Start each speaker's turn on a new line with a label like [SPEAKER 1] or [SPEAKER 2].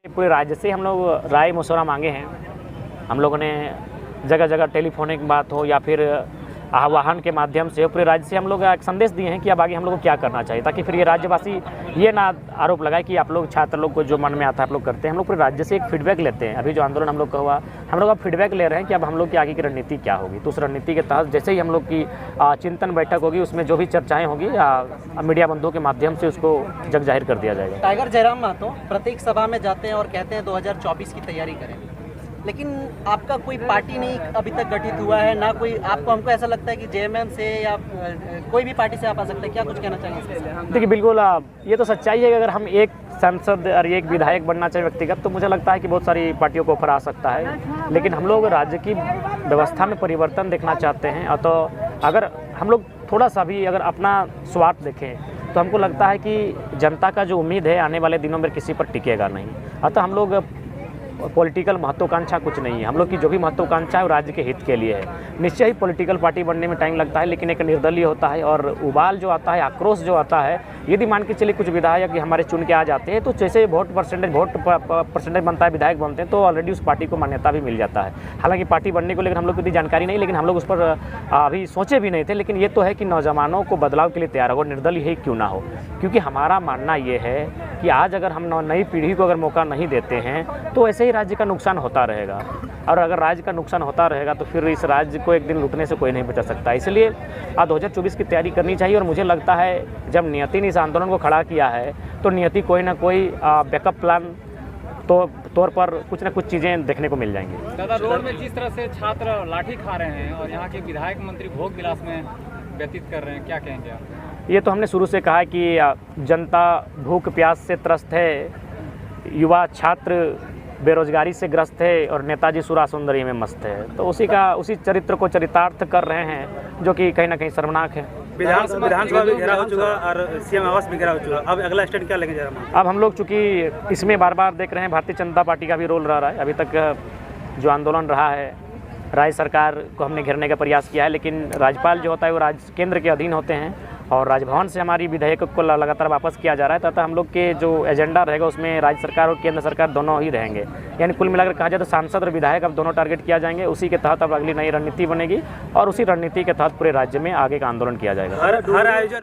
[SPEAKER 1] पूरे राज्य से हम लोग राय मशवरा मांगे हैं। हम लोगों ने जगह जगह टेलीफोनिक बात हो या फिर आह्वान के माध्यम से पूरे राज्य से हम लोग एक संदेश दिए हैं कि अब आगे हम लोग को क्या करना चाहिए, ताकि फिर ये राज्यवासी ये ना आरोप लगाए कि आप लोग छात्र लोग को जो मन में आता है आप लोग करते हैं। हम लोग पूरे राज्य से एक फीडबैक लेते हैं। अभी जो आंदोलन हम लोग का हुआ, हम लोग अब फीडबैक ले रहे हैं कि अब हम लोग की आगे की रणनीति क्या होगी। तो उस रणनीति के तहत जैसे ही हम लोग की चिंतन बैठक होगी, उसमें जो भी चर्चाएँ होगी मीडिया बंधुओं के माध्यम से उसको जग जाहिर कर दिया जाएगा।
[SPEAKER 2] टाइगर जयराम महतो प्रत्येक सभा में जाते हैं और कहते हैं 2024 की तैयारी करें, लेकिन आपका कोई पार्टी नहीं अभी तक गठित हुआ है ना कोई। आपको हमको ऐसा लगता है कि जेएमएम से या कोई भी पार्टी से आप आ सकते हैं, क्या कुछ कहना चाहिए इसके?
[SPEAKER 1] देखिए बिल्कुल ये तो सच्चाई है कि अगर हम एक सांसद और एक विधायक बनना चाहिए व्यक्तिगत, तो मुझे लगता है कि बहुत सारी पार्टियों को ऑफर आ सकता है। लेकिन हम लोग राज्य की व्यवस्था में परिवर्तन देखना चाहते हैं, और तो अगर हम लोग थोड़ा सा भी अगर अपना स्वार्थ देखें तो हमको लगता है कि जनता का जो उम्मीद है आने वाले दिनों में किसी पर टिकेगा नहीं। अतः हम लोग पॉलिटिकल महत्वाकांक्षा कुछ नहीं है। हम लोग की जो भी महत्वाकांक्षा है वो राज्य के हित के लिए है। निश्चय ही पॉलिटिकल पार्टी बनने में टाइम लगता है, लेकिन एक निर्दलीय होता है और उबाल जो आता है, आक्रोश जो आता है, यदि मान के चलिए कुछ विधायक हमारे चुन के आ जाते हैं, तो जैसे वोट परसेंटेज बनता है, विधायक बनते हैं, तो ऑलरेडी उस पार्टी को मान्यता भी मिल जाता है। हालांकि पार्टी बनने को लेकर हम लोग को इतनी जानकारी नहीं, लेकिन हम लोग उस पर अभी सोचे भी नहीं थे। लेकिन ये तो है कि नौजवानों को बदलाव के लिए तैयार हो, निर्दलीय ही क्यों ना हो। क्योंकि हमारा मानना ये है कि आज अगर हम नई पीढ़ी को अगर मौका नहीं देते हैं तो ऐसे ही राज्य का नुकसान होता रहेगा, और अगर राज्य का नुकसान होता रहेगा तो फिर इस राज्य को एक दिन लूटने से कोई नहीं बचा सकता। इसलिए 2024 की तैयारी करनी चाहिए। और मुझे लगता है जब नियति ने इस आंदोलन को खड़ा किया है तो नियति कोई ना कोई बैकअप प्लान तो तौर पर कुछ ना कुछ चीज़ें देखने को मिल जाएंगी।
[SPEAKER 3] दादा, रोड में जिस तरह से छात्र लाठी खा रहे हैं और यहाँ के विधायक मंत्री भोग विलास में व्यतीत कर रहे हैं, क्या कहेंगे आप?
[SPEAKER 1] ये तो हमने शुरू से कहा कि जनता भूख प्यास से त्रस्त है, युवा छात्र बेरोजगारी से ग्रस्त है, और नेताजी सुरा सुंदरी में मस्त है। तो उसी चरित्र को चरितार्थ कर रहे हैं, जो कि कहीं ना कहीं शर्मनाक है।
[SPEAKER 4] विधानसभा भी घेरा हो चुका और सीएम आवास भी घेरा हो चुका। अब अगला स्टेप क्या लेके जा रहा है?
[SPEAKER 1] अब हम लोग चूँकि इसमें बार बार देख रहे हैं भारतीय जनता पार्टी का भी रोल रहा है। अभी तक जो आंदोलन रहा है, राज्य सरकार को हमने घेरने का प्रयास किया है, लेकिन राज्यपाल जो होता है वो राज्य केंद्र के अधीन होते हैं, और राजभवन से हमारी विधेयक को लगातार वापस किया जा रहा है। तथा हम लोग के जो एजेंडा रहेगा उसमें राज्य सरकार और केंद्र सरकार दोनों ही रहेंगे। यानी कुल मिलाकर कहा जाए तो सांसद और विधायक अब दोनों टारगेट किया जाएंगे। उसी के तहत अब अगली नई रणनीति बनेगी और उसी रणनीति के तहत पूरे राज्य में आगे का आंदोलन किया जाएगा।
[SPEAKER 4] हर आयोजन